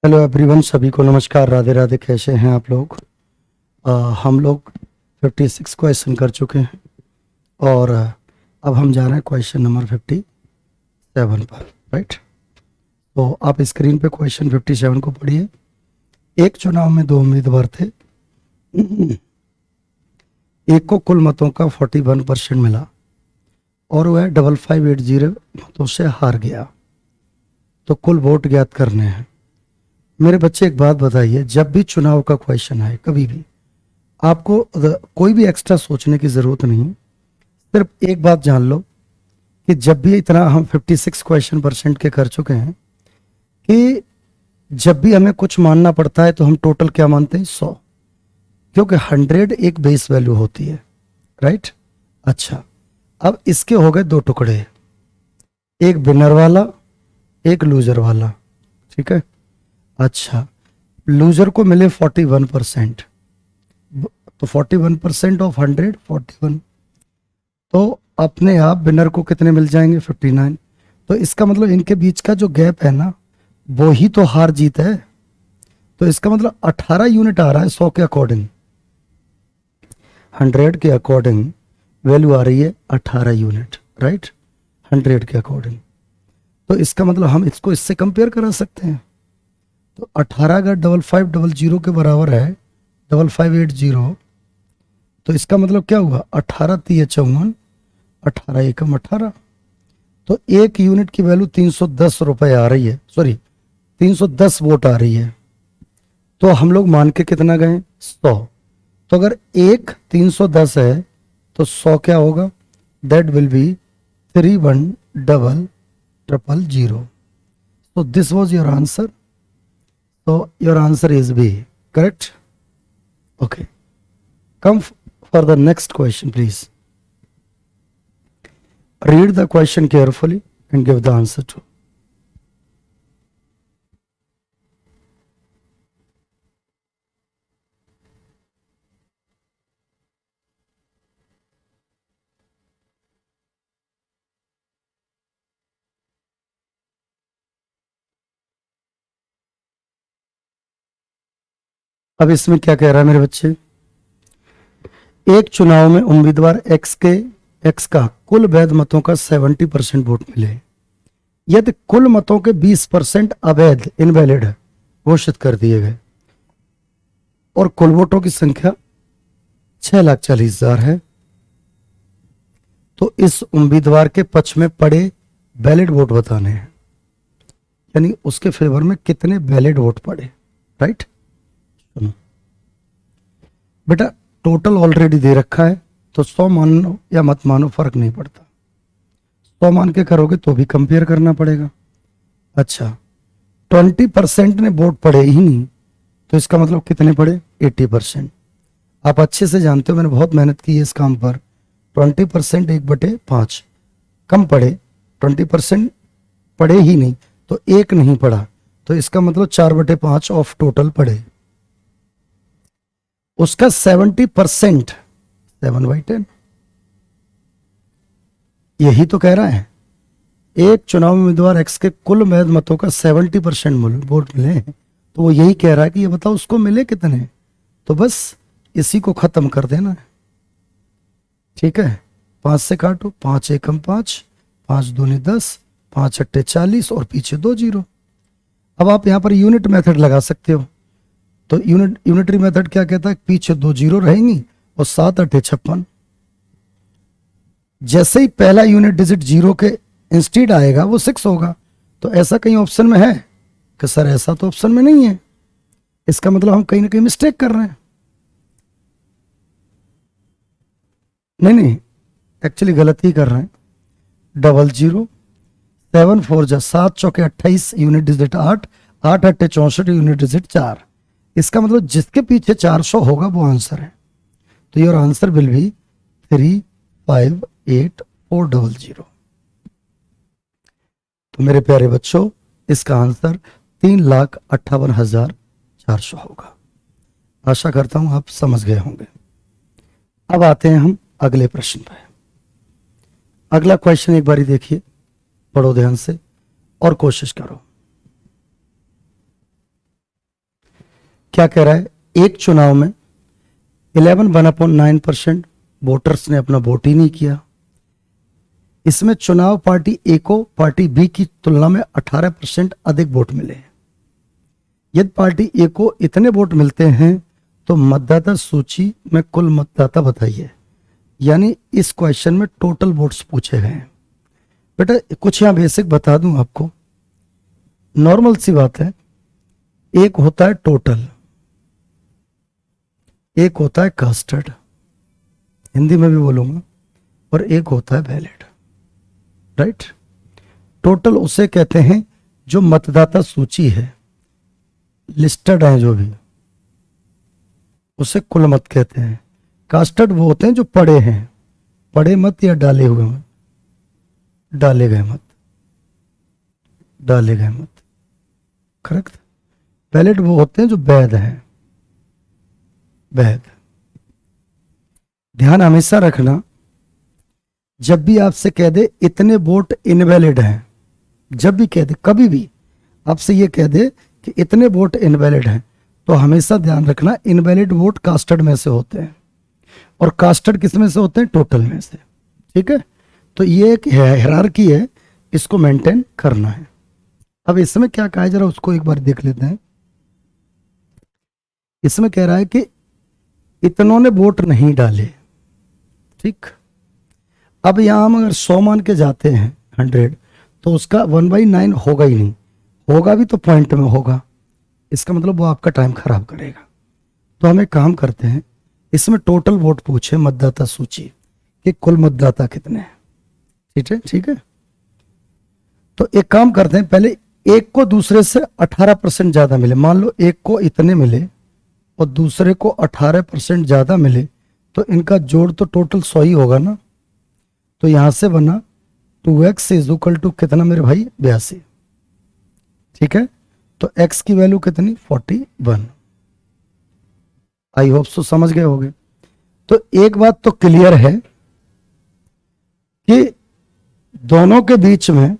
Hello everyone, सभी को नमस्कार, राधे राधे। कैसे हैं आप लोग? हम लोग 56 क्वेश्चन कर चुके हैं और अब हम जा रहे हैं क्वेश्चन नंबर 57 पर। राइट, तो आप स्क्रीन पे क्वेश्चन 57 को पढ़िए। एक चुनाव में दो उम्मीदवार थे। एक को कुल मतों का 41% मिला और वह 5580 मतों से हार गया। तो कुल वोट ज्ञात करने हैं। मेरे बच्चे, एक बात बताइए, जब भी चुनाव का क्वेश्चन है, कभी भी आपको कोई भी एक्स्ट्रा सोचने की जरूरत नहीं। सिर्फ एक बात जान लो कि जब भी इतना हम 56 क्वेश्चन परसेंट के कर चुके हैं कि जब भी हमें कुछ मानना पड़ता है तो हम टोटल क्या मानते हैं? 100, क्योंकि 100 एक बेस वैल्यू होती है। राइट। अच्छा, अब इसके हो गए दो टुकड़े, एक विनर वाला, एक लूजर वाला। ठीक है। अच्छा, लूजर को मिले 41%, तो 41% ऑफ 100 41, तो अपने आप विनर को कितने मिल जाएंगे? 59। तो इसका मतलब इनके बीच का जो गैप है ना, वो ही तो हार जीत है। तो इसका मतलब 18 यूनिट आ रहा है 100 के अकॉर्डिंग। 100 के अकॉर्डिंग वैल्यू आ रही है 18 यूनिट। राइट, 100 के अकॉर्डिंग। तो इसका मतलब हम इसको इससे कंपेयर करा सकते हैं। तो 18 अगर 5500 के बराबर है, 5580, तो इसका मतलब क्या हुआ? 18 3 54, 18 एकम 18। तो एक यूनिट की वैल्यू 310 रुपए आ रही है, सॉरी 310 वोट आ रही है। तो हम लोग मान के कितना गए? 100। तो अगर एक 310 है तो 100 क्या होगा? That will be 3100000। तो दिस वॉज योर आंसर। तो your answer is be correct. Okay, come for the next question, please. Read the question carefully and give the answer to. अब इसमें क्या कह रहा है मेरे बच्चे? एक चुनाव में उम्मीदवार एक्स का कुल वैध मतों का 70% वोट मिले, यदि कुल मतों के 20% अवैध इनवैलिड घोषित कर दिए गए और कुल वोटों की संख्या 6,40,000 है, तो इस उम्मीदवार के पक्ष में पड़े वैलिड वोट बताने हैं। यानी उसके फेवर में कितने वैलिड वोट पड़े। राइट, सुनो बेटा, टोटल ऑलरेडी दे रखा है, तो 100 मानो या मत मानो फर्क नहीं पड़ता। 100 मान के करोगे तो भी कंपेयर करना पड़ेगा। अच्छा, 20% ने वोट पड़े ही नहीं, तो इसका मतलब कितने पड़े? 80%। आप अच्छे से जानते हो, मैंने बहुत मेहनत की है इस काम पर। 20% 1/5 कम पड़े, 20% पड़े ही नहीं, तो एक नहीं पड़ा, तो इसका मतलब 4/5 ऑफ टोटल पड़े। उसका 70%, 7/10। यही तो कह रहा है, एक चुनाव में उम्मीदवार एक्स के कुल वैध मतों का 70% वोट मिले हैं, तो वो यही कह रहा है कि ये बताओ उसको मिले कितने। तो बस इसी को खत्म कर देना है। ठीक है, 5 से काटो, 5 एकम 5, 5 दूनी 10, 5 अट्ठे 40 और पीछे 2 जीरो। अब आप यहां पर यूनिट मेथड लगा सकते हो। तो यूनिटरी मेथड क्या कहता है? पीछे 2 जीरो रहेंगी और 7 अट्ठे 56। जैसे ही पहला यूनिट डिजिट जीरो के इंस्टीड आएगा वो 6 होगा। तो ऐसा कहीं ऑप्शन में है कि सर ऐसा तो ऑप्शन में नहीं है, इसका मतलब हम कहीं ना कहीं मिस्टेक कर रहे हैं। नहीं नहीं, एक्चुअली गलत ही कर रहे हैं। 00, 7 4 जा 7 चौके 28 यूनिट डिजिट 8, 8 अट्ठे 64 यूनिट डिजिट 4। इसका मतलब जिसके पीछे 400 होगा वो आंसर है। तो योर आंसर विल बी 358,400। तो मेरे प्यारे बच्चों, इसका आंसर 3,58,400 होगा। आशा करता हूं आप समझ गए होंगे। अब आते हैं हम अगले प्रश्न पर। अगला क्वेश्चन एक बारी देखिए, पढ़ो ध्यान से और कोशिश करो। क्या कह रहा है, एक चुनाव में 11/9% वोटर्स ने अपना वोट ही नहीं किया। इसमें चुनाव पार्टी ए को पार्टी बी की तुलना में 18% अधिक वोट मिले। यदि पार्टी ए को इतने वोट मिलते हैं तो मतदाता सूची में कुल मतदाता बताइए। यानी इस क्वेश्चन में टोटल वोट्स पूछे गए हैं। बेटा कुछ यहां बेसिक बता दूं आपको, नॉर्मल सी बात है, एक होता है टोटल, एक होता है कास्टेड, हिंदी में भी बोलूंगा, और एक होता है वैलिड, राइट। टोटल उसे कहते हैं जो मतदाता सूची है, लिस्टेड है जो भी, उसे कुल मत कहते हैं। कास्टेड वो होते हैं जो पड़े हैं, पड़े मत या डाले हुए मत, डाले गए मत, डाले गए मत, करेक्ट। वैलिड वो होते हैं जो वैध हैं, वैध। ध्यान हमेशा रखना, जब भी आपसे कह दे इतने वोट इनवैलिड हैं, जब भी कह दे, कभी भी आपसे ये कह दे कि इतने वोट इनवैलिड हैं, तो हमेशा ध्यान रखना इनवैलिड वोट कास्टेड में से होते हैं, और कास्टेड किस में से होते हैं, टोटल में से, ठीक है। तो ये एक हायरार्की है, इसको मेंटेन करना है। अब इसमें क्या कहा है जरा उसको एक बार देख लेते हैं। इसमें कह रहा है कि इतनों ने वोट नहीं डाले, ठीक। अब यहां हम अगर 100 मान के जाते हैं 100, तो उसका 1/9 होगा ही नहीं, होगा भी तो पॉइंट में होगा, इसका मतलब वो आपका टाइम खराब करेगा। तो हम एक काम करते हैं, इसमें टोटल वोट पूछे मतदाता सूची कि कुल मतदाता कितने हैं, ठीक है, ठीक है। तो एक काम करते हैं, पहले एक को दूसरे से 18% ज्यादा मिले, मान लो एक को इतने मिले और दूसरे को 18% ज्यादा मिले, तो इनका जोड़ तो टोटल 100 ही होगा ना। तो यहां से बना 2x इज इक्वल टू कितना मेरे भाई, 82, ठीक है। तो x की वैल्यू कितनी, 41। आई होप सो समझ गए होगे। तो एक बात तो क्लियर है कि दोनों के बीच में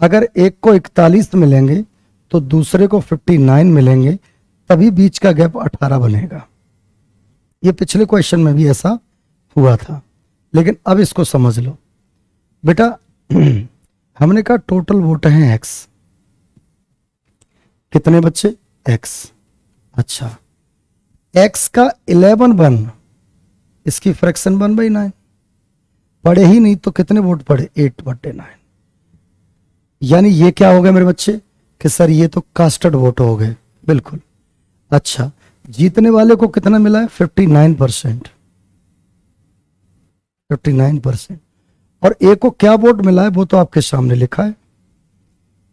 अगर एक को 41 मिलेंगे तो दूसरे को 59 मिलेंगे, तभी बीच का गैप 18 बनेगा। ये पिछले क्वेश्चन में भी ऐसा हुआ था, लेकिन अब इसको समझ लो बेटा। हमने कहा टोटल वोट है x, कितने बच्चे, x। अच्छा, x का 11/1, इसकी फ्रैक्शन 1/9, पढ़े ही नहीं तो कितने वोट पड़े, 8/9। यानी ये क्या हो गया मेरे बच्चे कि सर ये तो कास्टेड वोट हो गए, बिल्कुल। अच्छा, जीतने वाले को कितना मिला है, 59%, 59%। और ए को क्या वोट मिला है वो तो आपके सामने लिखा है,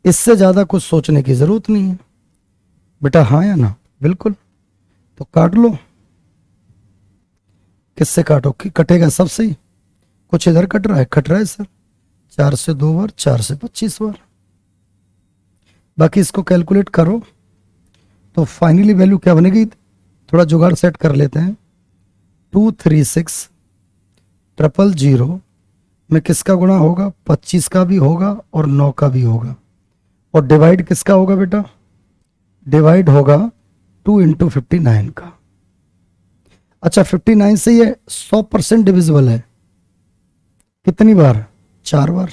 इससे ज्यादा कुछ सोचने की जरूरत नहीं है बेटा, हाँ या ना, बिल्कुल। तो काट लो, किससे काटो कि कटेगा सब सही, कुछ इधर कट रहा है सर, 4 से 2 बार, 4 से 25 बार, बाकी इसको कैलकुलेट करो तो फाइनली वैल्यू क्या बनेगी, थोड़ा जुगाड़ सेट कर लेते हैं। 236,000 में किसका गुणा होगा, 25 का भी होगा और 9 का भी होगा, और डिवाइड किसका होगा बेटा, डिवाइड होगा 2 × 59 का। अच्छा, 59 से ये 100% डिविजिबल है, कितनी बार, 4 बार।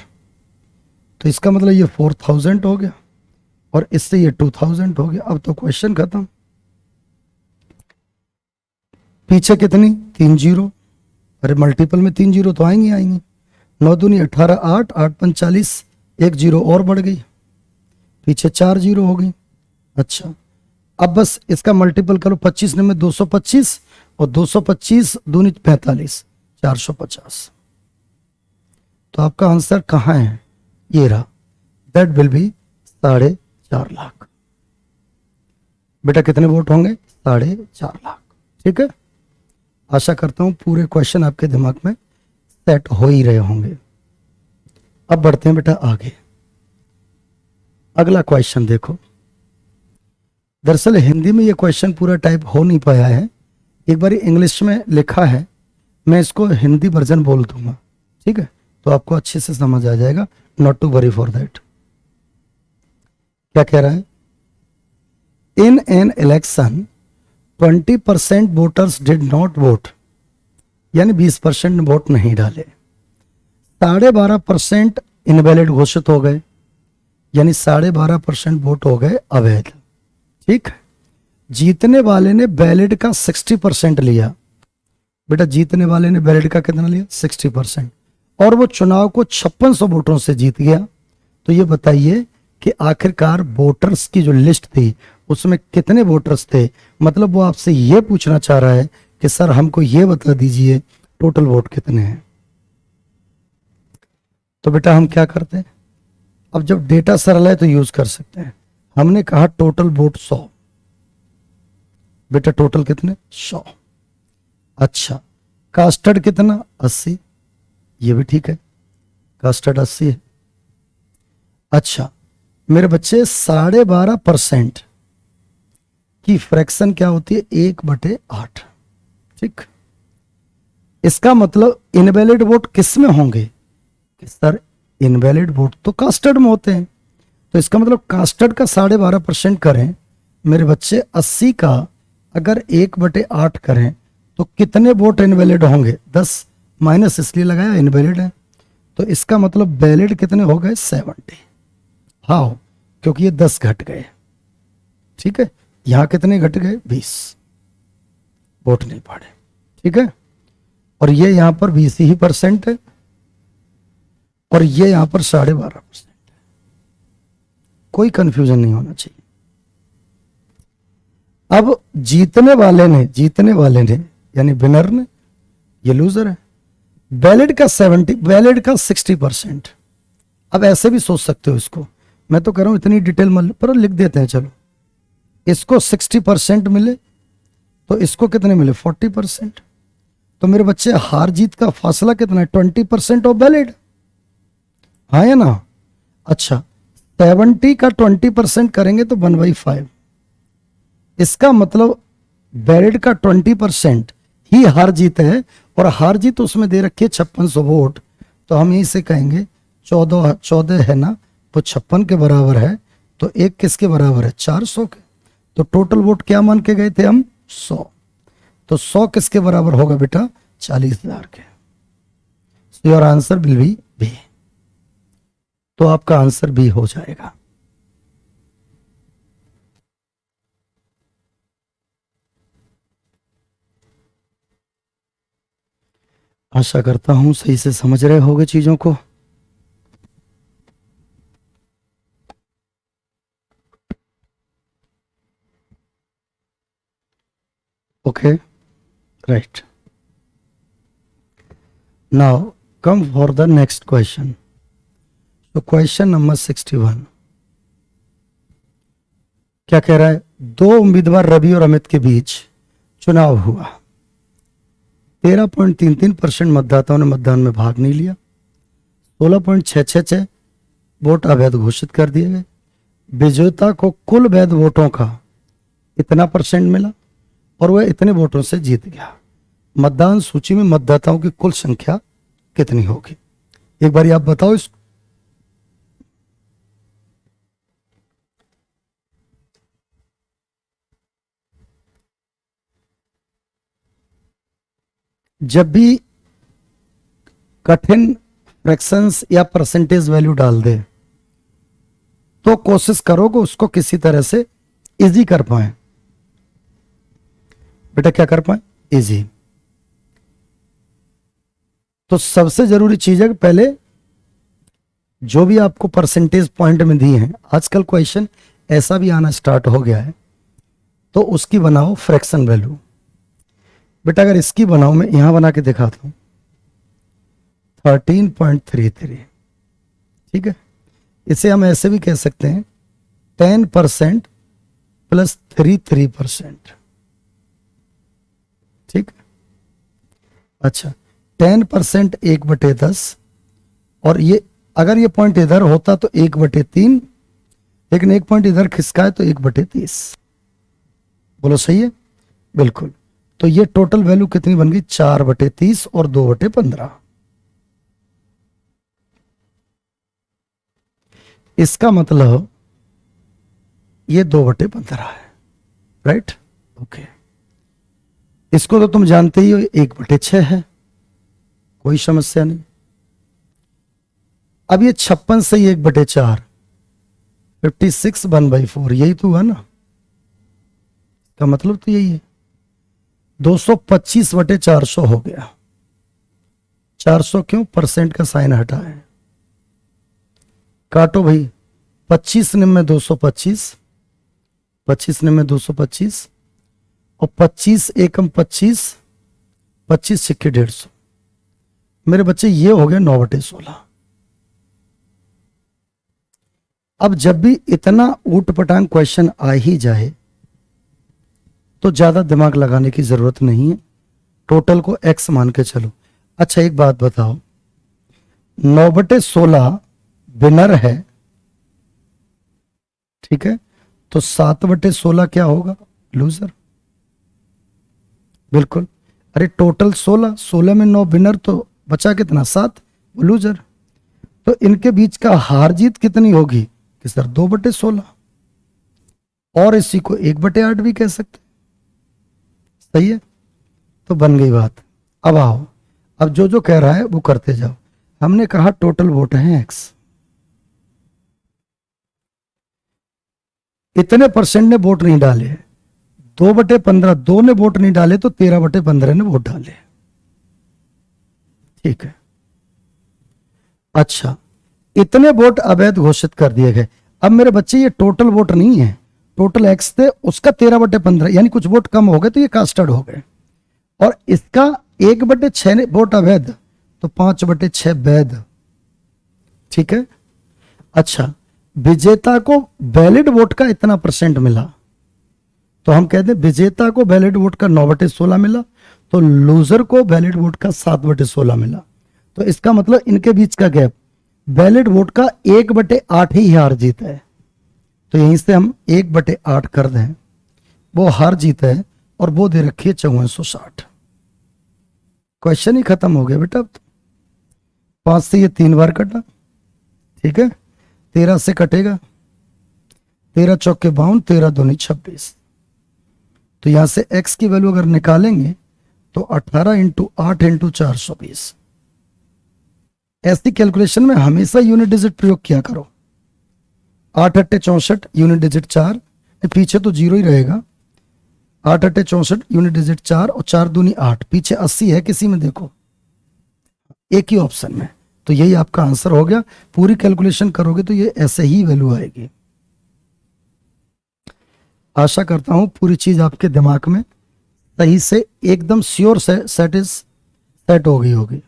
तो इसका मतलब ये 4000 हो गया और इससे ये 2000 हो गया। अब तो क्वेश्चन खत्म। पीछे कितनी, 3 जीरो, अरे मल्टीपल में 3 जीरो तो आएंगी आएंगी। 9 दूनी 18, 8, 8 5 40, 1 जीरो और बढ़ गई, पीछे 4 जीरो हो गई। अच्छा, अब बस इसका मल्टीपल करो, 25 में 225 और 225 दूनी 45, 450। तो आपका आंसर कहाँ है, ये रहा, दैट विल बी 4.5 लाख। बेटा कितने वोट होंगे, 4.5 लाख, ठीक है। आशा करता हूं पूरे क्वेश्चन आपके दिमाग में सेट हो ही रहे होंगे। अब बढ़ते हैं बेटा आगे, अगला क्वेश्चन देखो। दरअसल हिंदी में ये क्वेश्चन पूरा टाइप हो नहीं पाया है, एक बार इंग्लिश में लिखा है, मैं इसको हिंदी वर्जन बोल दूंगा, ठीक है, तो आपको अच्छे से समझ आ जाएगा, not to worry for that. क्या कह रहा है, in an election 20% voters did not vote, यानी 20% ने वोट नहीं डाले। 12.5% इनवैलिड घोषित हो गए, यानी 12.5% वोट हो गए अवैध। ठीक है, जीतने वाले ने बैलेट का 60% लिया। बेटा जीतने वाले ने बैलेट का कितना लिया? 60%, और वो चुनाव को 5600 वोटों से जीत गया। तो ये बताइए कि आखिरकार वोटर्स की जो लिस्ट थी उसमें कितने वोटर्स थे। मतलब वो आपसे ये पूछना चाह रहा है कि सर हमको ये बता दीजिए टोटल वोट कितने हैं। तो बेटा हम क्या करते हैं, अब जब डेटा सरल है तो यूज कर सकते हैं। हमने कहा टोटल वोट 100। बेटा टोटल कितने? 100। अच्छा, कास्टेड कितना? 80। ये भी ठीक है, कास्टेड 80 है। अच्छा मेरे बच्चे 12.5% की फ्रैक्शन क्या होती है? 1/8। ठीक, इसका मतलब इनवैलिड वोट किस में होंगे कि सर इनवैलिड वोट तो कास्टेड में होते हैं। तो इसका मतलब कास्टेड का 12.5% करें मेरे बच्चे, 80 का अगर 1/8 करें तो कितने वोट इनवैलिड होंगे? 10, माइनस इसलिए लगाया इनवैलिड है। तो इसका मतलब वैलिड कितने हो गए? 70। हाँ, क्योंकि ये 10 घट गए। ठीक है, यहां कितने घट गए? 20 वोट नहीं पड़े। ठीक है, और ये यहां पर 20 ही परसेंट है और ये यहां पर 12.5% है। कोई कंफ्यूजन नहीं होना चाहिए। अब जीतने वाले ने यानी विनर ने, ये लूजर है। वैलिड का 70, वैलिड का 60%। अब ऐसे भी सोच सकते हो इसको, मैं तो कह रहा हूं इतनी डिटेल मत पर लिख देते हैं। चलो, इसको 60% मिले तो इसको कितने मिले? 40%। तो मेरे बच्चे हार जीत का फासला कितना है? 20% ऑफ वैलिड। हाँ या ना? अच्छा, 70 का 20% करेंगे तो 1/5। इसका मतलब वैलिड का 20% ही हार जीत है, और हार जीत उसमें दे रखी है 5600 वोट। तो हम यहीं से कहेंगे 14 है ना, वो 56 के बराबर है। तो एक किसके बराबर है? 400 के। तो टोटल वोट क्या मान के गए थे हम? 100। तो 100 किसके बराबर होगा बेटा? 40,000 के। So your answer will be B. तो आपका आंसर बी हो जाएगा। आशा करता हूं सही से समझ रहे होगे चीजों को। Okay, right. Now come for the next question. तो क्वेश्चन नंबर 61 क्या कह रहा है? दो उम्मीदवार रवि और अमित के बीच चुनाव हुआ। 13.33% मतदाताओं ने मतदान में भाग नहीं लिया। 16.666 वोट अवैध घोषित कर दिए गए। विजेता को कुल वैध वोटों का इतना परसेंट मिला और वह इतने वोटों से जीत गया। मतदान सूची में मतदाताओं की कुल संख्या कितनी होगी? एक बार आप बताओ इसको। जब भी कठिन फ्रैक्शंस या परसेंटेज वैल्यू डाल दे तो कोशिश करो कि उसको किसी तरह से इजी कर पाए। बेटा क्या कर पाए? इजी। तो सबसे जरूरी चीज है कि पहले जो भी आपको परसेंटेज पॉइंट में दी है, आजकल क्वेश्चन ऐसा भी आना स्टार्ट हो गया है, तो उसकी बनाओ फ्रैक्शन वैल्यू। बेटा अगर इसकी बनाओ, मैं यहां बना के दिखाता हूं, 13.33। ठीक है, इसे हम ऐसे भी कह सकते हैं 10% प्लस 33%। ठीक, अच्छा 10% 1/10, और ये अगर ये पॉइंट इधर होता तो 1/3, लेकिन एक पॉइंट इधर खिसका है तो 1/30। बोलो सही है? बिल्कुल। तो ये टोटल वैल्यू कितनी बन गई? 4/30 और 2/15। इसका मतलब ये 2/15 है। Right, okay. इसको तो तुम जानते ही हो, 1/6 है, कोई समस्या नहीं। अब ये 56 से ही 1/4, 56 1/4, यही तो हुआ ना, का मतलब तो यही है। 225/400 हो गया। 400 क्यों? परसेंट का साइन हटा है। काटो भाई, 25 निम्न 225, 25 निम्न 225 और 25 एकम 25, 25 सिक्के 150। मेरे बच्चे ये हो गया 9/16। अब जब भी इतना ऊट पटांग क्वेश्चन आ ही जाए तो ज्यादा दिमाग लगाने की जरूरत नहीं है, टोटल को x मान के चलो। अच्छा एक बात बताओ, 9/16 विनर है, ठीक है, तो 7/16 क्या होगा? लूजर। बिल्कुल। अरे टोटल 16, 16 में 9 विनर, तो बचा कितना? 7, लूजर। तो इनके बीच का हार जीत कितनी होगी कि सर 2/16, और इसी को 1/8 भी कह सकते। सही है, तो बन गई बात। अब आओ, अब जो जो कह रहा है वो करते जाओ। हमने कहा टोटल वोट हैं x, इतने परसेंट ने वोट नहीं डाले, 2/15, 2 ने वोट नहीं डाले तो 13/15 ने वोट डाले, ठीक है। अच्छा, इतने वोट अवैध घोषित कर दिए गए। अब मेरे बच्चे ये टोटल वोट नहीं है, टोटल एक्स थे, उसका 13/15, यानी कुछ वोट कम हो गए तो ये कास्टेड हो गए, और इसका 1/6 वोट अवैध, तो 5/6 वैध, ठीक है। अच्छा, विजेता को वैलिड वोट का इतना परसेंट मिला, तो हम कहते हैं विजेता को वैलिड वोट का 9/16 मिला, तो लूजर को वैलिड वोट का 7/16 मिला। तो इसका मतलब इनके बीच का गैप, वैलिड वोट का 1/8 ही हार जीत है, तो यहीं से हम 1/8 कर दें, वो हार जीत है, और वो दे रखी है 5460। क्वेश्चन ही खत्म हो गया बेटा। अब 5 से ये 3 बार कटा, ठीक है, 13 से कटेगा, 13 चौके 52, 13 दूनी 26, तो यहां से x की वैल्यू अगर निकालेंगे तो 18 × 8 × 420। ऐसी कैलकुलेशन में हमेशा यूनिट डिजिट प्रयोग किया करो। 8 × 8 = 64, यूनिट डिजिट 4, पीछे तो 0 ही रहेगा। 8 × 8 = 64, यूनिट डिजिट 4, और 4 दूनी 8, पीछे 80 है किसी में, देखो एक ही ऑप्शन में, तो यही आपका आंसर हो गया। पूरी कैलकुलेशन करोगे तो ये ऐसे ही वैल्यू आएगी। आशा करता हूं पूरी चीज आपके दिमाग में सही से एकदम श्योर सेट हो गई होगी।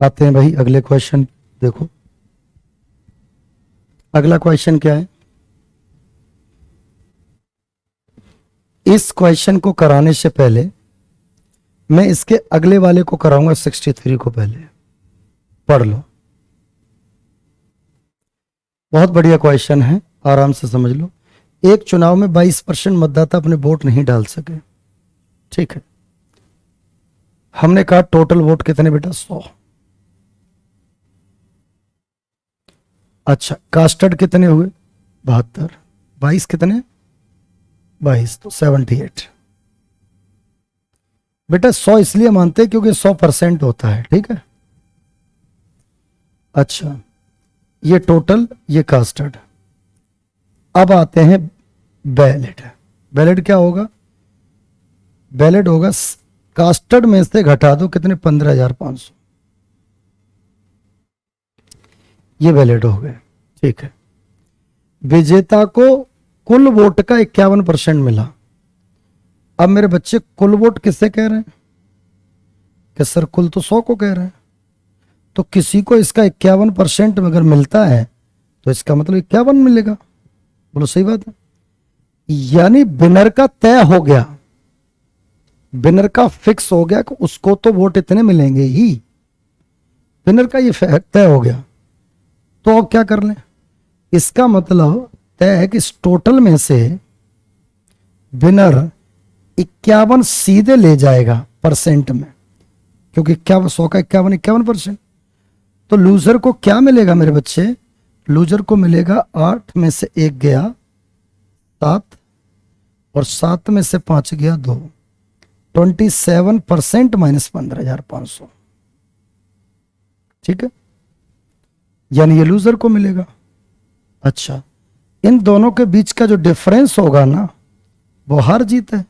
आते हैं भाई अगले क्वेश्चन। देखो अगला क्वेश्चन क्या है। इस क्वेश्चन को कराने से पहले मैं इसके अगले वाले को कराऊंगा, 63 को पहले पढ़ लो। बहुत बढ़िया क्वेश्चन है, आराम से समझ लो। एक चुनाव में 22% मतदाता अपने वोट नहीं डाल सके, ठीक है। हमने कहा टोटल वोट कितने बेटा? 100। अच्छा, कास्टेड कितने हुए? 72। 22 कितने? 22, तो 78। बेटा 100 इसलिए मानते हैं क्योंकि 100% होता है, ठीक है। अच्छा, ये टोटल, ये कास्टेड। अब आते हैं बैलेड। बैलेड क्या होगा? बैलेड होगा कास्टेड में से घटा दो कितने, 15,500। ये बैलेड हो गए, ठीक है। विजेता को कुल वोट का 51% मिला। अब मेरे बच्चे कुल वोट किससे कह रहे हैं? कि सर कुल तो 100 को कह रहे हैं। तो किसी को इसका 51% अगर मिलता है तो इसका मतलब 51 मिलेगा। बोलो सही बात है। यानी विनर का तय हो गया, विनर का फिक्स हो गया कि उसको तो वोट इतने मिलेंगे ही, विनर का ये तय हो गया। तो अब क्या कर लें? इसका मतलब तय है कि इस टोटल में से विनर 51 सीधे ले जाएगा परसेंट में, क्योंकि 100 का 51%। तो लूजर को क्या मिलेगा मेरे बच्चे? लूजर को मिलेगा 8 में से 1 गया 7, और 7 में से 5 गया 2, 27% माइनस 15,500। ठीक है, यानी ये लूजर को मिलेगा। अच्छा, इन दोनों के बीच का जो डिफरेंस होगा ना, वो हार जीत है।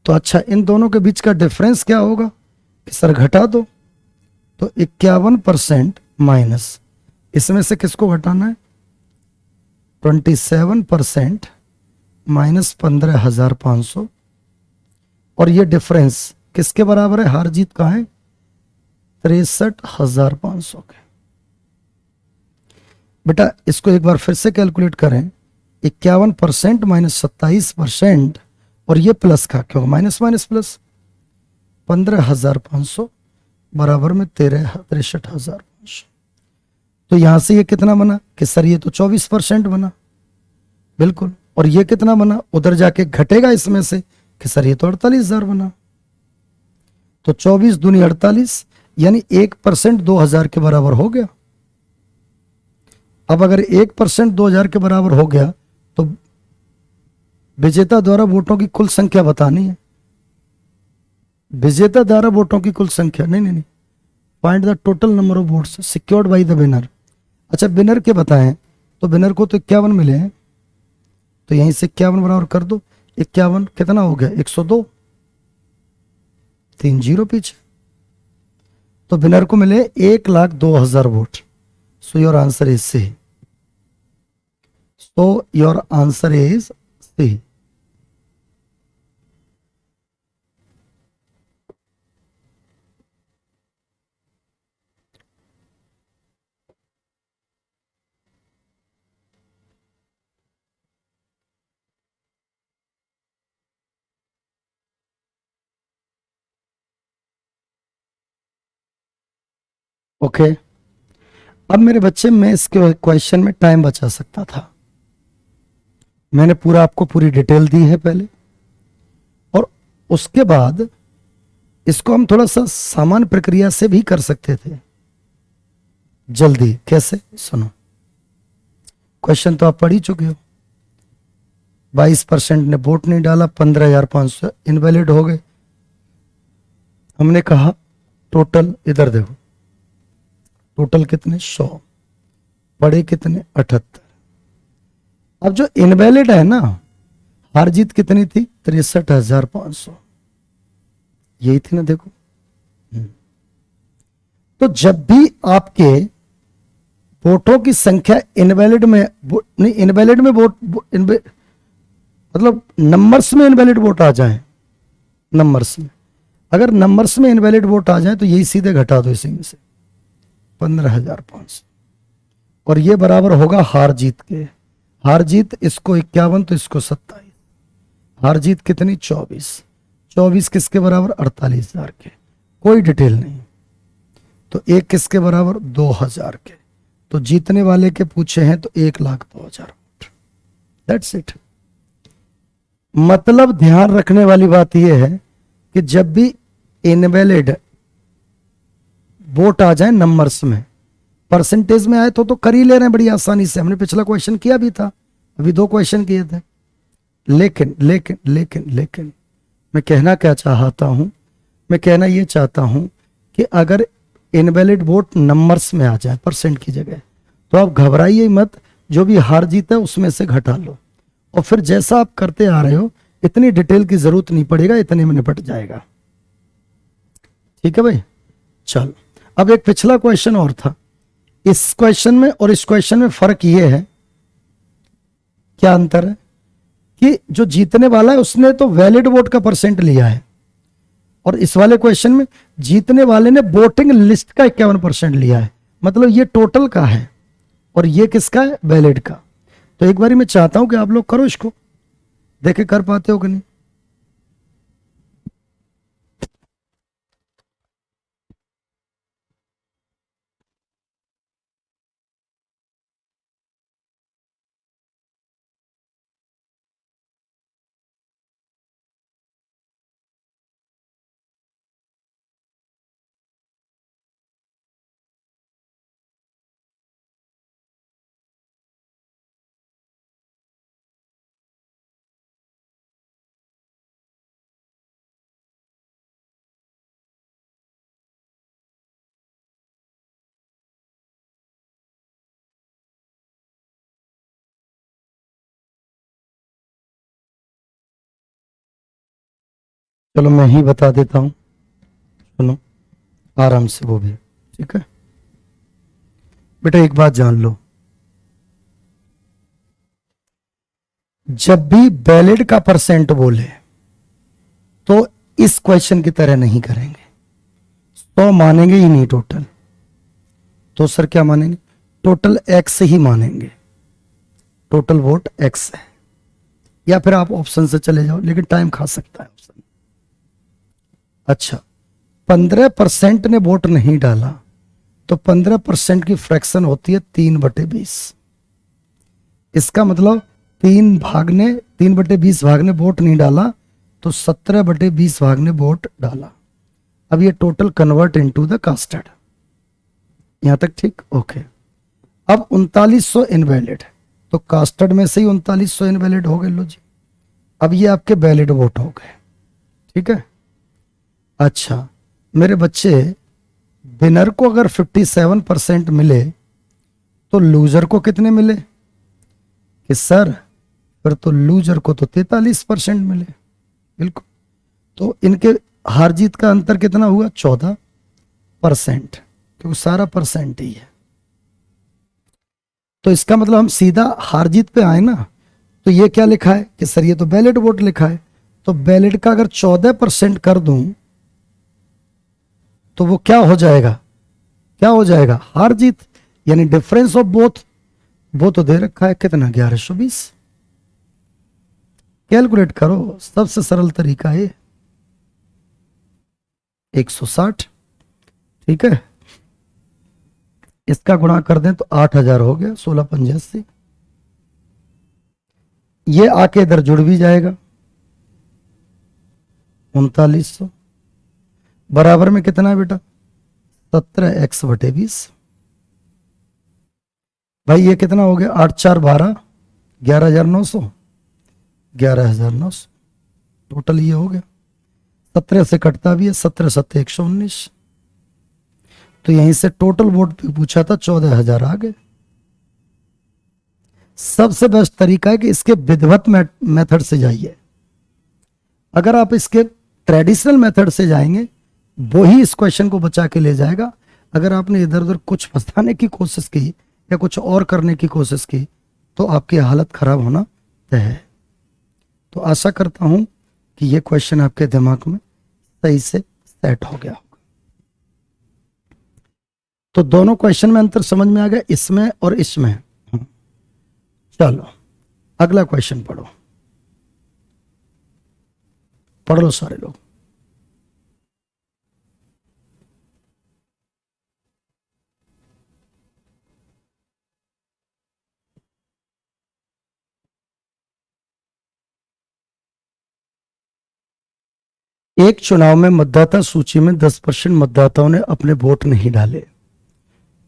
तो अच्छा, इन दोनों के बीच का डिफरेंस क्या होगा कि सर घटा दो। तो 51% माइनस, इसमें से किसको घटाना है? 27% माइनस 15,500, और ये डिफरेंस किसके बराबर है? हार जीत का है 63,500 के। बेटा इसको एक बार फिर से कैलकुलेट करें। 51% माइनस 27%, और ये प्लस का, क्यों माइनस माइनस प्लस, 15,500 बराबर में 63,500। तो यहां से ये कितना बना कि सर ये तो 24% बना, बिल्कुल। और ये कितना बना? उधर जाके घटेगा इसमें से कि सर ये तो 48,000 बना। तो 24 दूनी 48, यानी 1% 2,000 के बराबर हो गया। अब अगर 1% 2,000 के बराबर हो गया तो विजेता द्वारा वोटों की कुल संख्या बतानी है। विजेता द्वारा वोटों की कुल संख्या, नहीं, find the total number of votes secured by the winner. अच्छा, विनर के बताएं तो विनर को तो 51 मिले हैं, तो यहीं से 51 बराबर कर दो। 51 कितना हो गया? 102, 3 जीरो पीछे। तो विनर को मिले 1,02,000 vote. So your answer is C. So your answer is C. Okay, अब मेरे बच्चे मैं इसके क्वेश्चन में टाइम बचा सकता था। मैंने पूरा आपको पूरी डिटेल दी है पहले, और उसके बाद इसको हम थोड़ा सा सामान्य प्रक्रिया से भी कर सकते थे जल्दी। कैसे? सुनो, क्वेश्चन तो आप पढ़ ही चुके हो। 22% ने वोट नहीं डाला, 15,500 इनवैलिड हो गए। हमने कहा टोटल, इधर देखो, टोटल कितने? 100, पड़े कितने? 78। अब जो इनवैलिड है ना, हार जीत कितनी थी? 63,500, यही थी ना, देखो। तो जब भी आपके वोटों की संख्या इनवैलिड में नहीं, इनवैलिड में वोट मतलब नंबर्स में इनवैलिड वोट आ जाए, नंबर्स में, अगर नंबर्स में इनवैलिड वोट आ जाए तो यही सीधे घटा दो इसी में से 15,500, और ये बराबर होगा हार जीत के। हार जीत इसको 51 तो इसको 27, हार जीत कितनी? 24। 24 किसके बराबर? 48,000 के। कोई डिटेल नहीं। तो एक किसके बराबर? 2,000 के। तो जीतने वाले के पूछे हैं तो 1,02,000 वोट। That's it. मतलब ध्यान रखने वाली बात यह है कि जब भी इनवैलिड वोट आ जाए नंबर्स में, परसेंटेज में आए तो कर ही ले रहे हैं बड़ी आसानी से। हमने पिछला क्वेश्चन किया भी था, अभी 2 क्वेश्चन किए थे। लेकिन लेकिन लेकिन लेकिन मैं कहना क्या चाहता हूं? मैं कहना यह चाहता हूं कि अगर इनवैलिड वोट नंबर्स में आ जाए परसेंट की जगह। तो आप घबराइए मत, जो भी हार जीत है उसमें से घटा लो, और फिर जैसा आप करते आ रहे हो इतनी डिटेल की जरूरत नहीं पड़ेगा, इतने में निपट जाएगा। ठीक है भाई, चल अब एक पिछला क्वेश्चन और था। इस क्वेश्चन में और इस क्वेश्चन में फर्क ये है, क्या अंतर है कि जो जीतने वाला है उसने तो वैलिड वोट का परसेंट लिया है, और इस वाले क्वेश्चन में जीतने वाले ने वोटिंग लिस्ट का 51% लिया है। मतलब ये टोटल का है और ये किसका है, वैलिड का। तो एक बारी मैं चाहता हूं कि आप लोग करो इसको, देखे कर पाते हो कि नहीं। चलो मैं ही बता देता हूं, सुनो आराम से वो भी, ठीक है बेटा। एक बात जान लो, जब भी वैलिड का परसेंट बोले तो इस क्वेश्चन की तरह नहीं करेंगे, 100 मानेंगे ही नहीं टोटल। तो सर क्या मानेंगे, टोटल एक्स ही मानेंगे, टोटल वोट एक्स है। या फिर आप ऑप्शन से चले जाओ, लेकिन टाइम खा सकता है ऑप्शन। अच्छा, 15% ने वोट नहीं डाला तो 15% की फ्रैक्शन होती है 3/20। इसका मतलब 3/20 भाग ने वोट नहीं डाला तो 17/20 भाग ने वोट डाला। अब ये total convert into the casted, यहां तक ठीक, ओके। अब 3900 इनवैलिड, तो कास्टेड में से ही 3900 इनवैलिड हो गए। लो जी, अब ये आपके वैलिड वोट हो गए, ठीक है। अच्छा मेरे बच्चे, विनर को अगर 57% मिले तो लूजर को कितने मिले, कि सर फिर तो लूजर को तो 43% मिले। बिल्कुल, तो इनके हार जीत का अंतर कितना हुआ, 14%, क्योंकि सारा परसेंट ही है। तो इसका मतलब हम सीधा हार जीत पे आए ना, तो ये क्या लिखा है कि सर ये तो वैलिड वोट लिखा है, तो वैलिड का अगर 14% कर दूं तो वो क्या हो जाएगा, क्या हो जाएगा, हार जीत, यानी डिफरेंस ऑफ बोथ। वो तो दे रखा है कितना, 1120। कैलकुलेट करो, सबसे सरल तरीका है 160, ठीक है। इसका गुणा कर दें तो 8000 हो गया, 1685। ये आके इधर जुड़ भी जाएगा, 3900 बराबर में कितना है बेटा, 17x/20। भाई ये कितना हो गया, 8 4 12, 11,900, 11,900 टोटल ये हो गया। 17 से कटता भी है, 17 7 119। तो यहीं से टोटल वोट भी पूछा था, 14,000 आ गए। सबसे बेस्ट तरीका है कि इसके विधिवत मेथड से जाइए। अगर आप इसके ट्रेडिशनल मेथड से जाएंगे वो ही इस क्वेश्चन को बचा के ले जाएगा। अगर आपने इधर उधर कुछ फंसाने की कोशिश की या कुछ और करने की कोशिश की तो आपकी हालत खराब होना तय है। तो आशा करता हूं कि यह क्वेश्चन आपके दिमाग में सही से सेट हो गया होगा। तो दोनों क्वेश्चन में अंतर समझ में आ गया, इसमें और इसमें। चलो अगला क्वेश्चन पढ़ो, पढ़ लो सारे लोग। एक चुनाव में मतदाता सूची में 10% मतदाताओं ने अपने वोट नहीं डाले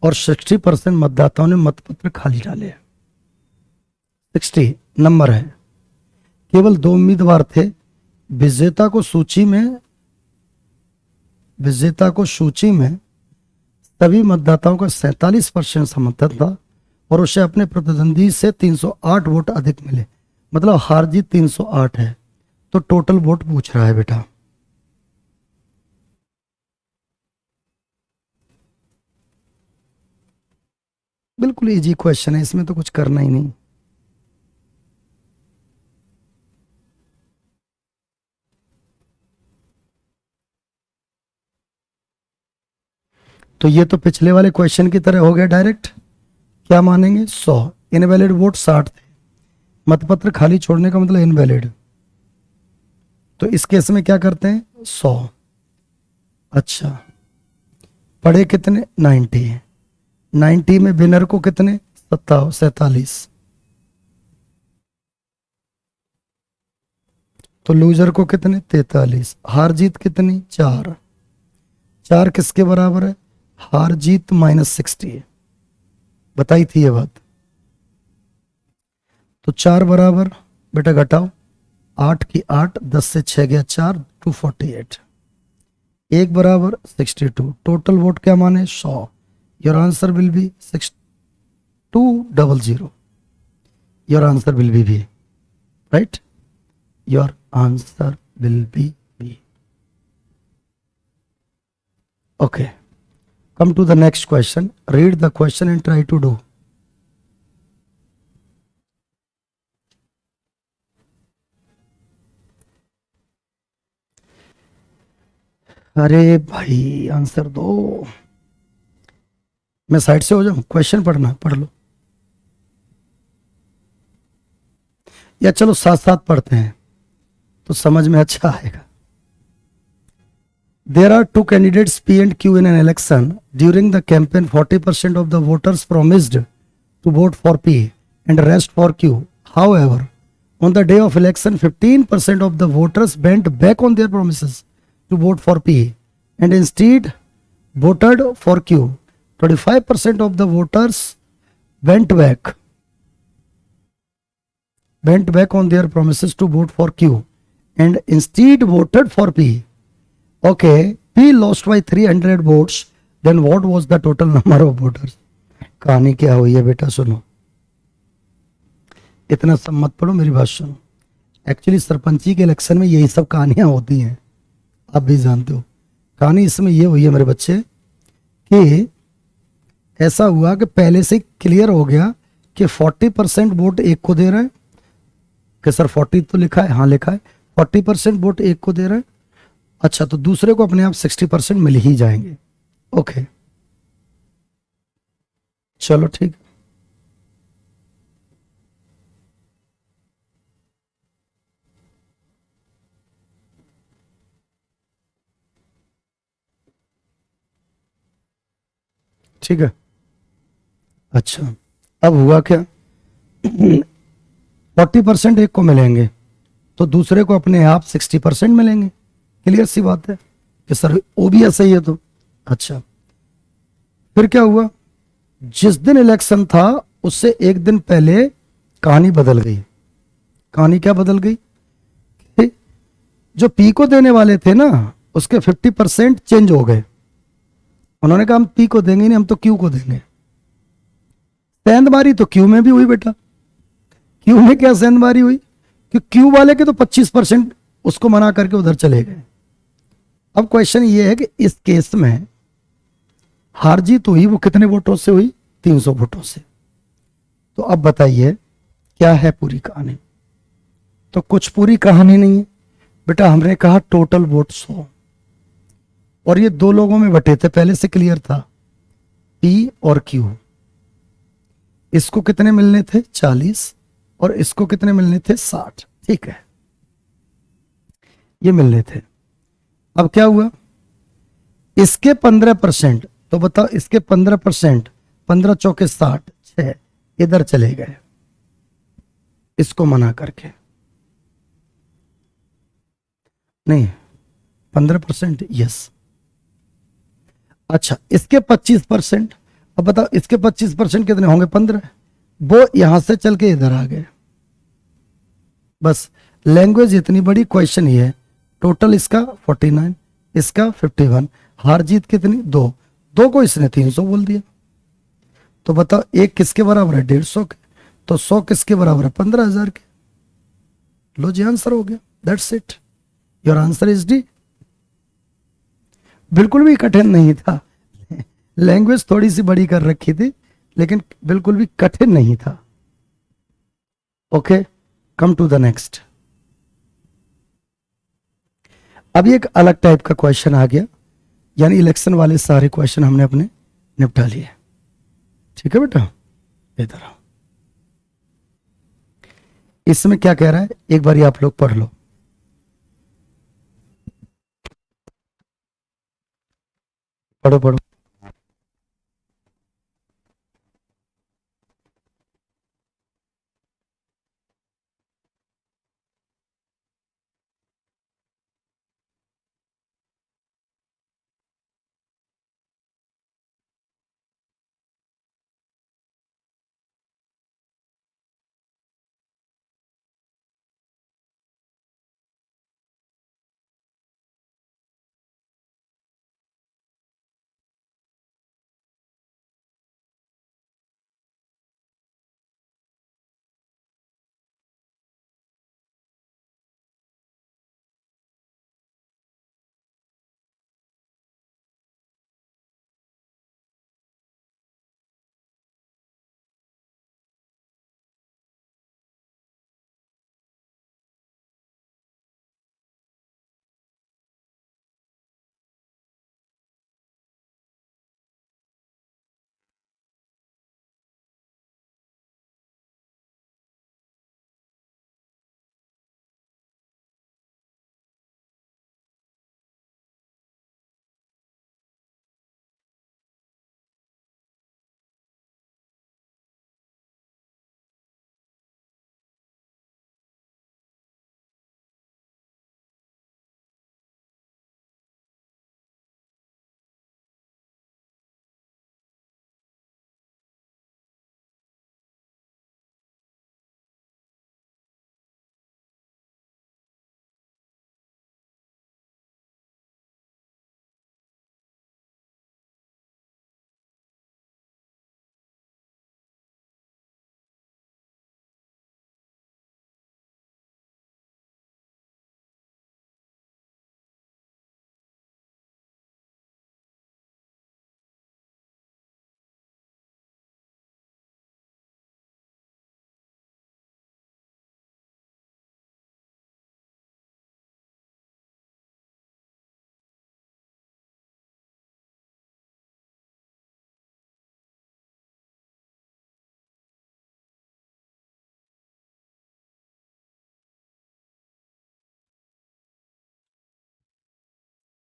और 60% मतदाताओं ने मतपत्र खाली डाले। 60 नंबर है। केवल 2 उम्मीदवार थे। विजेता को सूची में सभी मतदाताओं का 47% समर्थन था और उसे अपने प्रतिद्वंदी से 308 वोट अधिक मिले। मतलब हार जीत 308 है। तो टोटल वोट पूछ रहा है बेटा। बिल्कुल इजी क्वेश्चन है, इसमें तो कुछ करना ही नहीं। तो ये तो पिछले वाले क्वेश्चन की तरह हो गया डायरेक्ट। क्या मानेंगे? 100। इनवैलिड वोट 60 थे। मतपत्र खाली छोड़ने का मतलब इनवैलिड। तो इस केस में क्या करते हैं? 100। अच्छा, पढ़े कितने? 90। 90 में विनर को कितने? 47। तो लूजर को कितने? 43। हार जीत कितनी? 4। 4 किसके बराबर है? हार जीत -60। बताई थी ये बात। तो 4 बराबर, बेटा घटाओ, 8 की 8, 10 से 6 गया 4, 248। 1 बराबर 62। टोटल वोट क्या माने? 100। Your answer will be 6200। Your answer will be B, right? Your answer will be B. Okay, come to the next question. Read the question and try to do. अरे भाई आंसर दो। मैं side से हो जाऊं? Question पढ़ना, पढ़ लो। या चलो साथ साथ पढ़ते हैं तो समझ में अच्छा आएगा। There are two candidates P and Q in an election. During the campaign, 40% of the voters promised to vote for P and rest for Q. However, on the day of election, 15% of the voters went back on their promises to vote for P and instead voted for Q. 25% of the voters went back on their promises to vote for Q and instead voted for P. Okay, P lost by 300 votes. Then what was the total number of voters? कहानी क्या हुई है बेटा? सुनो, इतना सब मत पढ़ो, मेरी बात सुनो। एक्चुअली सरपंची के इलेक्शन में यही सब कहानियां होती हैं, आप भी जानते हो। कहानी इसमें ये हुई है मेरे बच्चे कि ऐसा हुआ कि पहले से क्लियर हो गया कि 40% वोट एक को दे रहे हैं। कि सर 40 तो लिखा है, हाँ लिखा है। 40% वोट एक को दे रहे हैं। अच्छा, तो दूसरे को अपने आप 60% मिल ही जाएंगे। ओके, चलो ठीक। ठीक है। अच्छा, अब हुआ क्या? 40% एक को मिलेंगे तो दूसरे को अपने आप 60% मिलेंगे। क्लियर सी बात है कि सर वो भी ऐसा ही है। तो अच्छा, फिर क्या हुआ? जिस दिन इलेक्शन था उससे एक दिन पहले कहानी बदल गई। कहानी क्या बदल गई? कि जो पी को देने वाले थे ना, उसके 50% चेंज हो गए। उन्होंने कहा हम पी को देंगे नहीं, हम तो क्यू को देंगे। सेंधमारी तो क्यू में भी हुई बेटा। क्यू में क्या सेंधमारी हुई कि क्यू वाले के तो 25% उसको मना करके उधर चले गए। अब क्वेश्चन ये है कि इस केस में हार जीत हुई वो कितने वोटों से हुई? 300 वोटों से। तो अब बताइए क्या है पूरी कहानी? तो कुछ पूरी कहानी नहीं है बेटा। हमने कहा टोटल वोट 100 और ये दो लोगों में बटे थे, पहले से क्लियर था, पी और क्यू। इसको कितने मिलने थे? 40 और इसको कितने मिलने थे? 60। ठीक है, ये मिलने थे। अब क्या हुआ? इसके 15%, तो बताओ इसके 15%, 15 चौके 60, 6 इधर चले गए इसको मना करके। नहीं, 15%, यस। अच्छा, इसके 25%। अब बताओ इसके 25% कितने होंगे? 15। वो यहां से चल के इधर आ गए। बस लैंग्वेज इतनी बड़ी, क्वेश्चन ये है। टोटल इसका 49, इसका 51। हार जीत कितनी? 2। दो को इसने 300 बोल दिया। तो बताओ एक किसके बराबर है? 150 के। तो 100 किसके बराबर है? 15,000 के। लो जी, आंसर हो गया। That's it, your answer is D. बिल्कुल भी कठिन नहीं था। लैंग्वेज थोड़ी सी बड़ी कर रखी थी, लेकिन बिल्कुल भी कठिन नहीं था। Okay, come to the next. अभी एक अलग टाइप का क्वेश्चन आ गया, यानी इलेक्शन वाले सारे क्वेश्चन हमने अपने निपटा लिए। ठीक है बेटा, इधर आओ। इसमें क्या कह रहा है, एक बार आप लोग पढ़ लो। पढ़ो पढ़ो।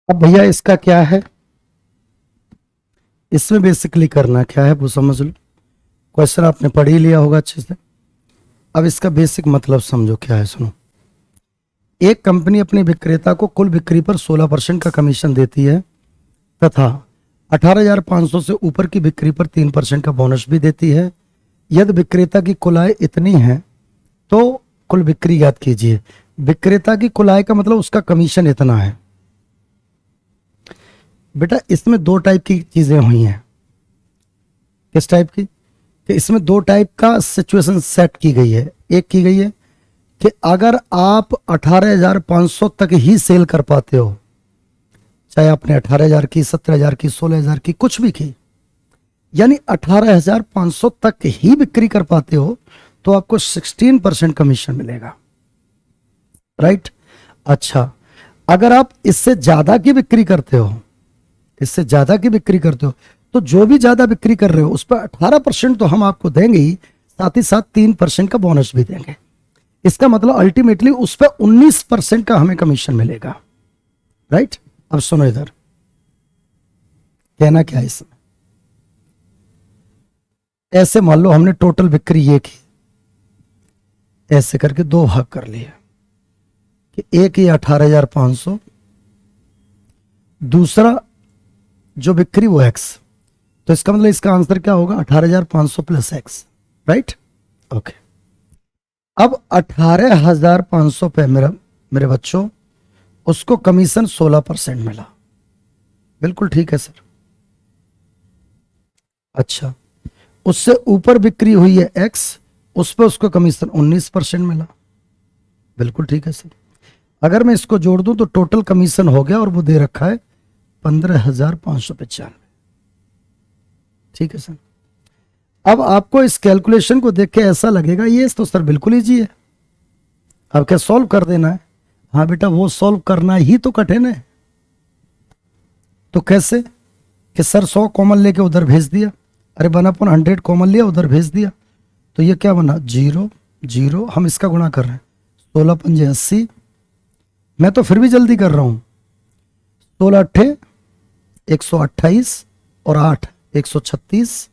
अब भैया इसका क्या है, इसमें बेसिकली करना क्या है वो समझ लो। क्वेश्चन आपने पढ़ ही लिया होगा अच्छे से। अब इसका बेसिक मतलब समझो क्या है, सुनो। एक कंपनी अपने विक्रेता को कुल बिक्री पर 16% का कमीशन देती है तथा 18,500 से ऊपर की बिक्री पर 3% का बोनस भी देती है। यदि विक्रेता की कुल आय इतनी है तो कुल बिक्री याद कीजिए। विक्रेता की कुल आय का मतलब उसका कमीशन इतना है। बेटा इसमें दो टाइप की चीजें हुई हैं। किस टाइप की? कि इसमें दो टाइप का सिचुएशन सेट की गई है। एक की गई है कि अगर आप 18,500 तक ही सेल कर पाते हो, चाहे आपने 18,000 की, 17,000 की, 16,000 की, कुछ भी की, यानी 18,500 तक ही बिक्री कर पाते हो तो आपको 16% कमीशन मिलेगा। राइट? अच्छा, अगर आप इससे ज्यादा की बिक्री करते हो, इससे ज्यादा की बिक्री करते हो, तो जो भी ज्यादा बिक्री कर रहे हो उस पर 18% तो हम आपको देंगे ही, साथ ही साथ 3% का बोनस भी देंगे। इसका मतलब अल्टीमेटली उस पर 19% का हमें कमीशन मिलेगा। राइट? अब सुनो इधर, कहना क्या है इसमें। ऐसे मान लो हमने टोटल बिक्री ये की, ऐसे करके दो भाग कर लिए कि एक ये 18,500, दूसरा जो बिक्री वो एक्स। तो इसका मतलब इसका आंसर क्या होगा? 18,500 प्लस एक्स। राइट? ओके। अब 18,500 पे मेरे बच्चों उसको कमीशन 16% मिला। बिल्कुल ठीक है सर। अच्छा, उससे ऊपर बिक्री हुई है एक्स, उस पर उसको कमीशन 19% मिला। बिल्कुल ठीक है सर। अगर मैं इसको जोड़ दूं तो टोटल कमीशन हो गया और वो दे रखा है 15,595। ठीक है सर। अब आपको इस कैलकुलेशन को देख के ऐसा लगेगा ये तो सर बिल्कुल ईजी है, अब क्या सॉल्व कर देना है। हाँ बेटा, वो सॉल्व करना ही तो कठिन है। तो कैसे कि सर 100 कॉमन लेके उधर भेज दिया, अरे 1/100 कॉमन लिया उधर भेज दिया, तो ये क्या बना 0 0, हम इसका गुणा कर रहे हैं 16 पंजे 80, मैं तो फिर भी जल्दी कर रहा हूं, 16 अट्ठे 128 और 8 136,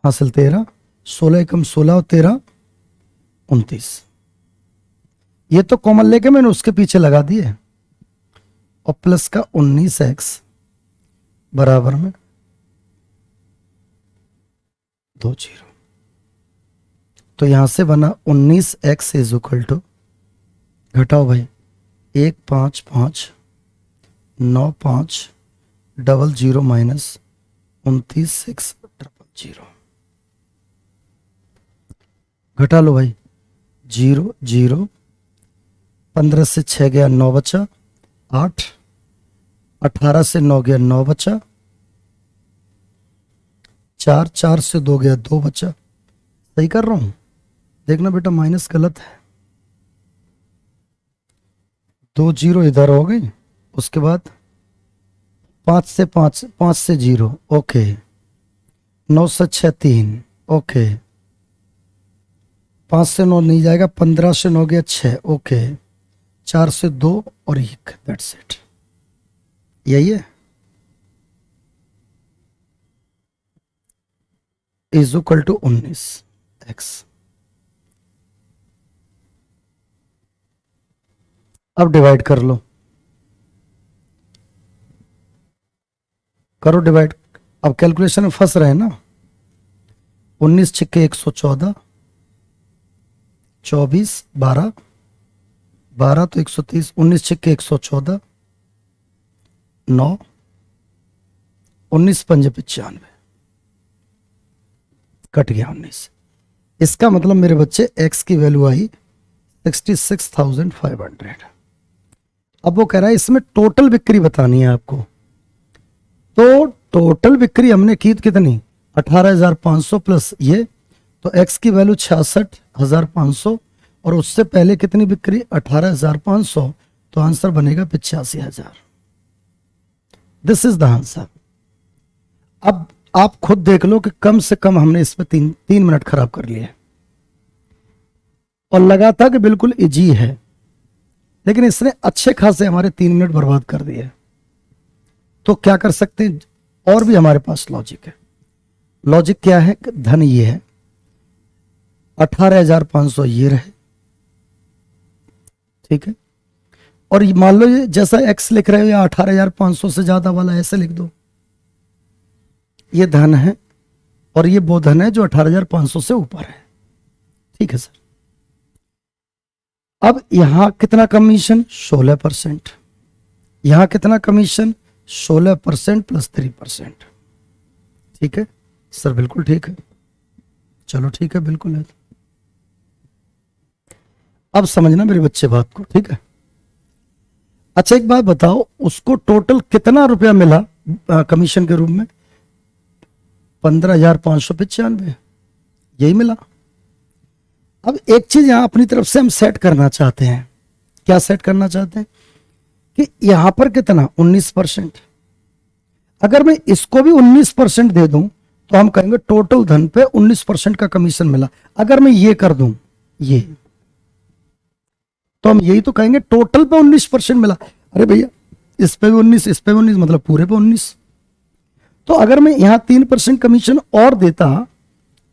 हासिल 13, 16 एकम 16 और 13 29। ये तो कॉमन लेके मैंने उसके पीछे लगा दिए, और प्लस का 19x बराबर में 2 0। तो यहां से बना 19x इज इक्वल टू, घटाओ भाई, 1 5 5 9 5 00 माइनस 29 6 0 घटा लो भाई, 0 0, 15 से 6 गया 9 बचा 8, 18 से 9 गया 9 बचा 4, 4 से 2 गया 2 बचा। सही कर रहा हूं, देखना बेटा माइनस गलत है, 2 0 इधर हो गई, उसके बाद 5 से 5, 5 से 0 ओके, 9 से 6 3 ओके, 5 से 9 नहीं जाएगा, 15 से 9 गया 6 ओके, 4 से 2 और 1, दैट्स इट, यही है। Is equal to 19x। अब डिवाइड कर लो, करो डिवाइड। अब कैलकुलेशन में फंस रहे हैं ना, 19 छिक्के 114, 24 12 12 तो 130, 19 छिक्के 114, 9 19 पंजे 95, कट गया 19। इसका मतलब मेरे बच्चे x की वैल्यू आई 66,500। अब वो कह रहा है इसमें टोटल बिक्री बतानी है आपको, तो टोटल बिक्री हमने की कितनी 18,500 प्लस ये, तो x की वैल्यू 66,500 और उससे पहले कितनी बिक्री 18,500, तो आंसर बनेगा 85,000। This is the answer. अब आप खुद देख लो कि कम से कम हमने इसमें 3 मिनट खराब कर लिए, और लगा था कि बिल्कुल इजी है, लेकिन इसने अच्छे खासे हमारे 3 मिनट बर्बाद कर दिए। तो क्या कर सकते हैं, और भी हमारे पास लॉजिक है। लॉजिक क्या है, धन ये है, 18,500 ये रहे, ठीक है, और मान लो ये जैसा x लिख रहे हो या 18,500 से ज्यादा वाला ऐसे लिख दो, ये धन है और ये वो धन है जो 18,500 से ऊपर है। ठीक है सर। अब यहां कितना कमीशन 16%, यहां कितना कमीशन 16% प्लस 3%। ठीक है सर, बिल्कुल ठीक है, चलो ठीक है, बिल्कुल है। अब समझना मेरे बच्चे बात को, ठीक है। अच्छा एक बात बताओ, उसको टोटल कितना रुपया मिला कमीशन के रूप में 15,595, यही मिला। अब एक चीज यहां अपनी तरफ से हम सेट करना चाहते हैं, क्या सेट करना चाहते हैं कि यहां पर कितना 19%, अगर मैं इसको भी 19% दे दूं तो हम कहेंगे टोटल धन पे 19% का कमीशन मिला। अगर मैं ये कर दूं ये, तो हम यही तो कहेंगे टोटल पे 19% मिला। अरे भैया इस पे भी 19, इस पे भी 19, मतलब पूरे पे 19। तो अगर मैं यहां 3% कमीशन और देता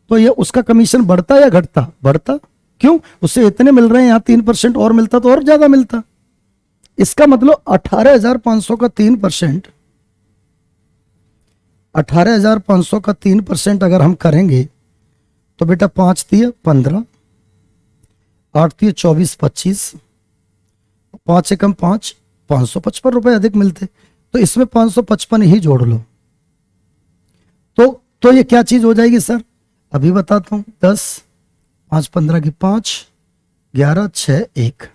तो ये उसका कमीशन बढ़ता या घटता? बढ़ता। क्यों? उससे इतने मिल रहे हैं, यहां 3% और मिलता तो और ज्यादा मिलता। इसका मतलब 18,500 का 3%, 18,500 का 3% अगर हम करेंगे तो बेटा 5 दिए 15, 8 दिए 24 25, 5 एकम 5, 555 रुपए अधिक मिलते। तो इसमें 555 ही जोड़ लो, तो ये क्या चीज हो जाएगी सर, अभी बताता हूं। 10, 5 15 की 5, 11 6 1।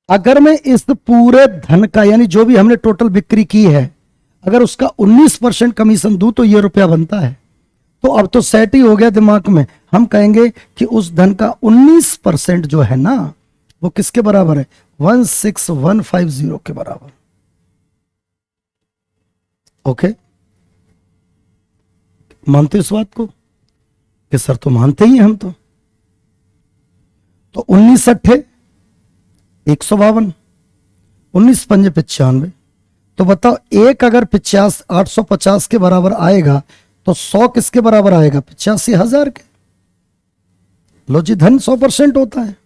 अगर मैं इस पूरे धन का, यानी जो भी हमने टोटल बिक्री की है, अगर उसका 19% कमीशन दूं तो ये रुपया बनता है। तो अब तो सेट ही हो गया दिमाग में, हम कहेंगे कि उस धन का 19% जो है ना, वो किसके बराबर है, 16150 के बराबर। ओके, मानते हो इस बात को कि सर तो मानते ही हैं हम तो 19 अट्ठे 152, 19 पंजे 95। तो बताओ एक अगर 50 850 के बराबर आएगा तो 100 किसके बराबर आएगा, 85,000 के। लो जी, धन 100% होता है।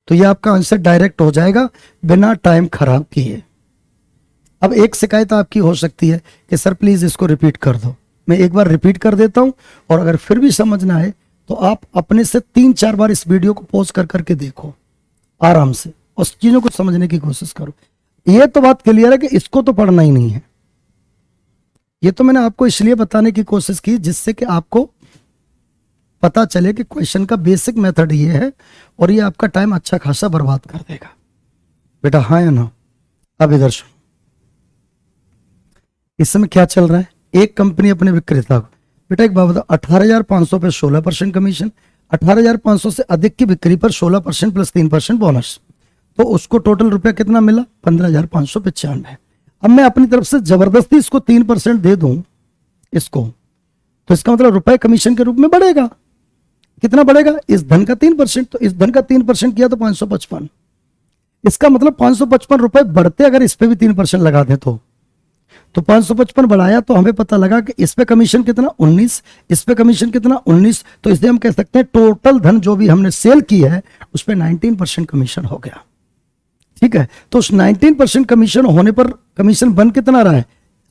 तो ये आपका आंसर डायरेक्ट हो जाएगा बिना टाइम खराब किए। अब एक शिकायत आपकी हो सकती है कि सर प्लीज इसको रिपीट कर दो। मैं एक बार रिपीट कर देता हूं, और अगर फिर भी समझना है तो आप अपने से 3-4 बार इस वीडियो को पॉज कर करके देखो आराम से, उस चीजों को समझने की कोशिश करो। ये तो बात क्लियर है कि इसको तो पढ़ना ही नहीं है। ये तो मैंने आपको इसलिए बताने की कोशिश की जिससे कि आपको पता चले कि क्वेश्चन का बेसिक मेथड ये है, और ये आपका टाइम अच्छा खासा बर्बाद कर देगा। बेटा हाँ या ना? अब इधर सुनो, इस समय क्या चल रहा है। एक कंपनी अपने विक्रेता को, बेटा एक बात बताओ, 18,500 पे 16% कमीशन, 18,500 से अधिक की बिक्री पर 16% प्लस 3% बोनस, तो उसको टोटल रुपया कितना मिला, 15,595। अब मैं अपनी तरफ से जबरदस्ती इसको 3% दे दूं इसको, तो इसका मतलब रुपए कमीशन के रूप में बढ़ेगा। कितना बढ़ेगा, इस धन का 3%, तो इस धन का 3% किया तो 555। इसका मतलब 555 रुपए बढ़ते, अगर इस पे भी 3% लगा दे तो 555 बढ़ाया, तो हमें पता लगा कि इस पे कमीशन कितना 19, इस पे कमीशन कितना 19, तो इसलिए हम कह सकते हैं टोटल धन जो भी हमने सेल की है उस पे 19% कमीशन हो गया। ठीक है, तो उस 19% कमीशन होने पर कमीशन बन कितना रहा है,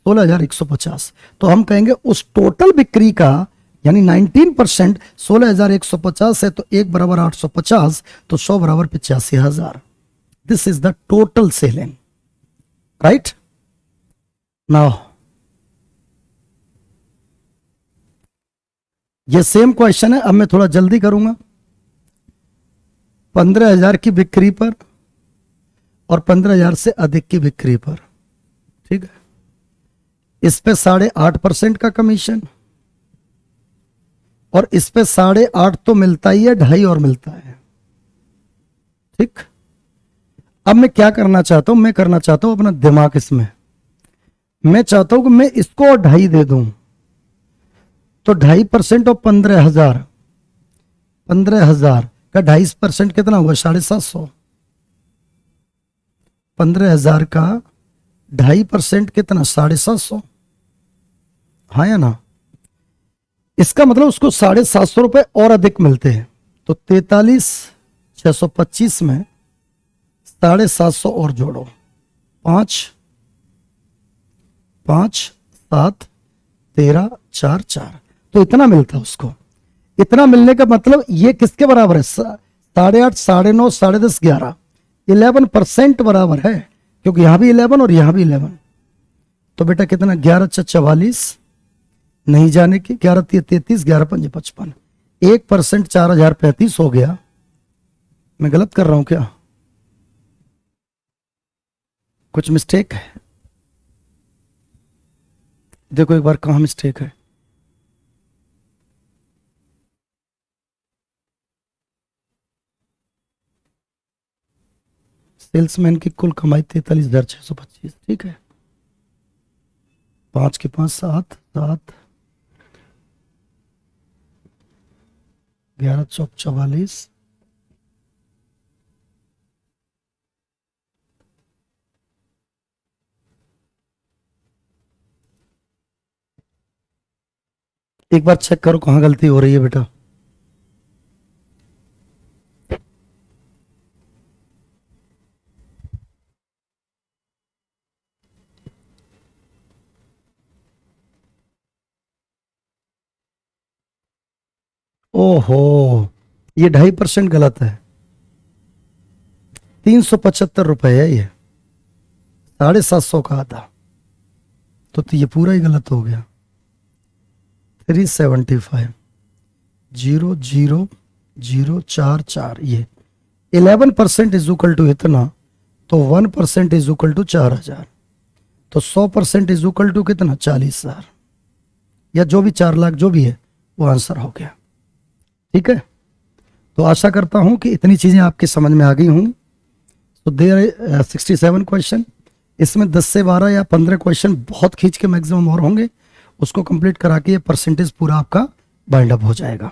16,150। तो हम कहेंगे उस टोटल बिक्री का, यानी 19% 16,150 है, तो 1 बराबर 850, तो 100 बराबर 85,000। This is the total selling, right. Now ये सेम क्वेश्चन है, अब मैं थोड़ा जल्दी करूंगा। 15,000 की बिक्री पर और 15,000 से अधिक की बिक्री पर, ठीक है, इस पे 8.5% का कमीशन, और इस पे 8.5 तो मिलता ही है, 2.5 और मिलता है। ठीक, अब मैं क्या करना चाहता हूं, मैं करना चाहता हूं अपना दिमाग इसमें, मैं चाहता हूं कि मैं इसको और 2.5 दे दूं, तो 2.5% और 15,000, 15,000 का 2.5% कितना हुआ, 750। 15,000 का 2.5% कितना, 750। हाँ या ना? इसका मतलब उसको 750 रुपए और अधिक मिलते हैं, तो 43,625 में 750 और जोड़ो, 5 5 7 13 4 4, तो इतना मिलता है उसको। इतना मिलने का मतलब ये किसके बराबर है, 8.5 9.5 10.5 11, 11% बराबर है, क्योंकि यहां भी 11 और यहां भी 11। तो बेटा कितना, 11 44 नहीं जाने की, 11 33, 11 5 55, 1% 4,035 हो गया। मैं गलत कर रहा हूं क्या, कुछ मिस्टेक है? देखो एक बार कहां मिस्टेक है। सेल्समैन की कुल कमाई 43,625, ठीक है, 5 के 5 7 7, 11 चौक 44, एक बार चेक करो कहां गलती हो रही है बेटा। ओहो, ये 2.5% गलत है, 375 रुपए है ये, 750 का आता। तो ये पूरा ही गलत हो गया। 375 00044 ये 11% इज इक्वल टू इतना, तो 1% इज इक्वल टू 4000, तो 100% इज इक्वल टू कितना 40,000, या जो भी 4 लाख जो भी है वो आंसर हो गया। ठीक है, तो आशा करता हूं कि इतनी चीजें आपकी समझ में आ गई होंगी। तो देयर 67 क्वेश्चन, इसमें 10 से 12 या 15 क्वेश्चन बहुत खींच के मैक्सिमम और होंगे, उसको कंप्लीट करा के ये परसेंटेज पूरा आपका बाइंड अप हो जाएगा।